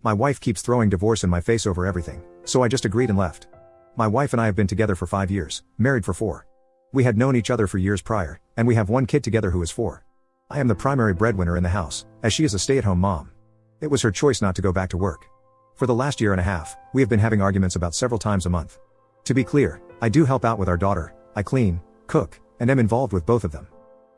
My wife keeps throwing divorce in my face over everything, so I just agreed and left. My wife and I have been together for 5 years, married for 4. We had known each other for years prior, and we have one kid together who is 4. I am the primary breadwinner in the house, as she is a stay-at-home mom. It was her choice not to go back to work. For the last year and a half, we have been having arguments about several times a month. To be clear, I do help out with our daughter, I clean, cook, and am involved with both of them.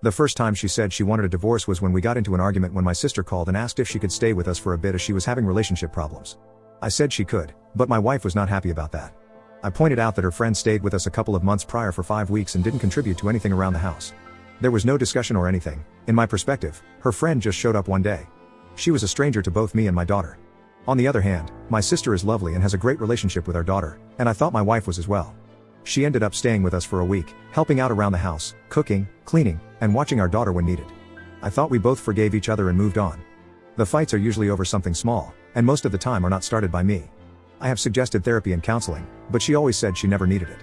The first time she said she wanted a divorce was when we got into an argument when my sister called and asked if she could stay with us for a bit as she was having relationship problems. I said she could, but my wife was not happy about that. I pointed out that her friend stayed with us a couple of months prior for 5 weeks and didn't contribute to anything around the house. There was no discussion or anything. In my perspective, her friend just showed up one day. She was a stranger to both me and my daughter. On the other hand, my sister is lovely and has a great relationship with our daughter, and I thought my wife was as well. She ended up staying with us for a week, helping out around the house, cooking, cleaning, and watching our daughter when needed. I thought we both forgave each other and moved on. The fights are usually over something small, and most of the time are not started by me. I have suggested therapy and counseling, but she always said she never needed it.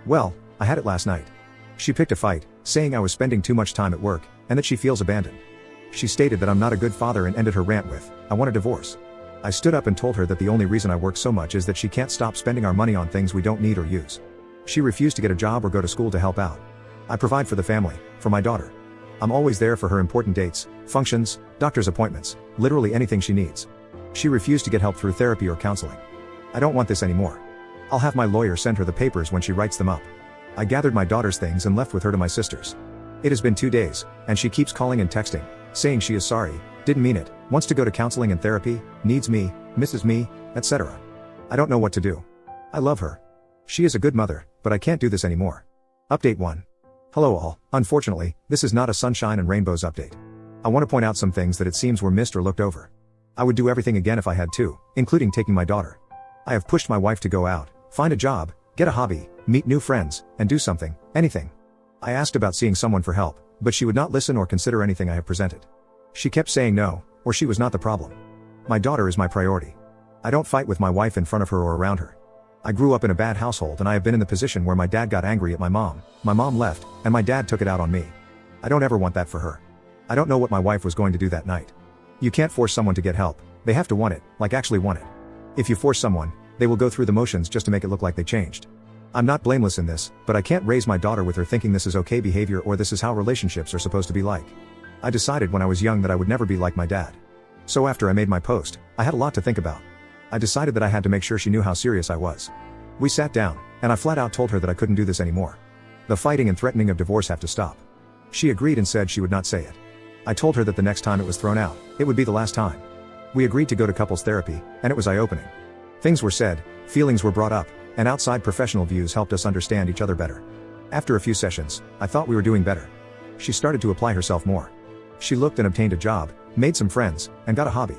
Well, I had it last night. She picked a fight, saying I was spending too much time at work, and that she feels abandoned. She stated that I'm not a good father and ended her rant with, "I want a divorce." I stood up and told her that the only reason I work so much is that she can't stop spending our money on things we don't need or use. She refused to get a job or go to school to help out. I provide for the family, for my daughter. I'm always there for her important dates, functions, doctor's appointments, literally anything she needs. She refused to get help through therapy or counseling. I don't want this anymore. I'll have my lawyer send her the papers when she writes them up. I gathered my daughter's things and left with her to my sister's. It has been 2 days, and she keeps calling and texting, saying she is sorry, didn't mean it, wants to go to counseling and therapy, needs me, misses me, etc. I don't know what to do. I love her. She is a good mother, but I can't do this anymore. Update 1. Hello all, unfortunately, this is not a sunshine and rainbows update. I want to point out some things that it seems were missed or looked over. I would do everything again if I had to, including taking my daughter. I have pushed my wife to go out, find a job, get a hobby, meet new friends, and do something, anything. I asked about seeing someone for help, but she would not listen or consider anything I have presented. She kept saying no, or she was not the problem. My daughter is my priority. I don't fight with my wife in front of her or around her. I grew up in a bad household and I have been in the position where my dad got angry at my mom left, and my dad took it out on me. I don't ever want that for her. I don't know what my wife was going to do that night. You can't force someone to get help, they have to want it, like actually want it. If you force someone, they will go through the motions just to make it look like they changed. I'm not blameless in this, but I can't raise my daughter with her thinking this is okay behavior or this is how relationships are supposed to be like. I decided when I was young that I would never be like my dad. So after I made my post, I had a lot to think about. I decided that I had to make sure she knew how serious I was. We sat down, and I flat out told her that I couldn't do this anymore. The fighting and threatening of divorce have to stop. She agreed and said she would not say it. I told her that the next time it was thrown out, it would be the last time. We agreed to go to couples therapy, and it was eye-opening. Things were said, feelings were brought up, and outside professional views helped us understand each other better. After a few sessions, I thought we were doing better. She started to apply herself more. She looked and obtained a job, made some friends, and got a hobby.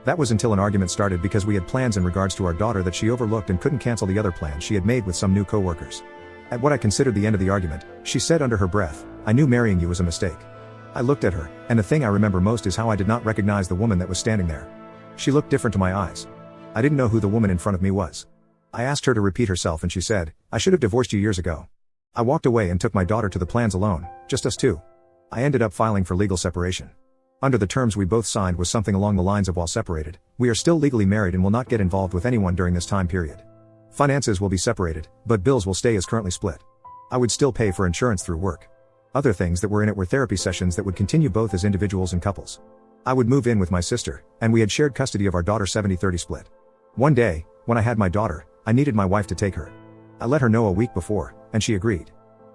That was until an argument started because we had plans in regards to our daughter that she overlooked and couldn't cancel the other plans she had made with some new co-workers. At what I considered the end of the argument, she said under her breath, "I knew marrying you was a mistake." I looked at her, and the thing I remember most is how I did not recognize the woman that was standing there. She looked different to my eyes. I didn't know who the woman in front of me was. I asked her to repeat herself and she said, "I should have divorced you years ago." I walked away and took my daughter to the plans alone, just us two. I ended up filing for legal separation. Under the terms we both signed was something along the lines of while separated, we are still legally married and will not get involved with anyone during this time period. Finances will be separated, but bills will stay as currently split. I would still pay for insurance through work. Other things that were in it were therapy sessions that would continue both as individuals and couples. I would move in with my sister, and we had shared custody of our daughter 70-30 split. One day, when I had my daughter, I needed my wife to take her. I let her know a week before, and she agreed.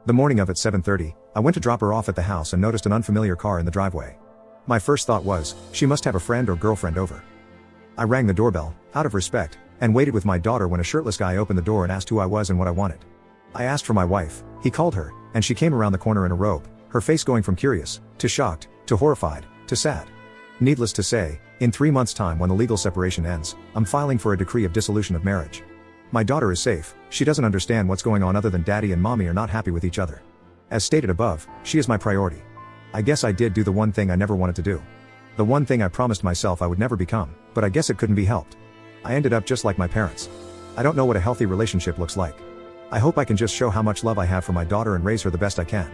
The morning of at 7:30, I went to drop her off at the house and noticed an unfamiliar car in the driveway. My first thought was, she must have a friend or girlfriend over. I rang the doorbell, out of respect, and waited with my daughter when a shirtless guy opened the door and asked who I was and what I wanted. I asked for my wife, he called her, and she came around the corner in a robe, her face going from curious, to shocked, to horrified, to sad. Needless to say, in 3 months' time when the legal separation ends, I'm filing for a decree of dissolution of marriage. My daughter is safe, she doesn't understand what's going on other than daddy and mommy are not happy with each other. As stated above, she is my priority. I guess I did do the one thing I never wanted to do. The one thing I promised myself I would never become, but I guess it couldn't be helped. I ended up just like my parents. I don't know what a healthy relationship looks like. I hope I can just show how much love I have for my daughter and raise her the best I can.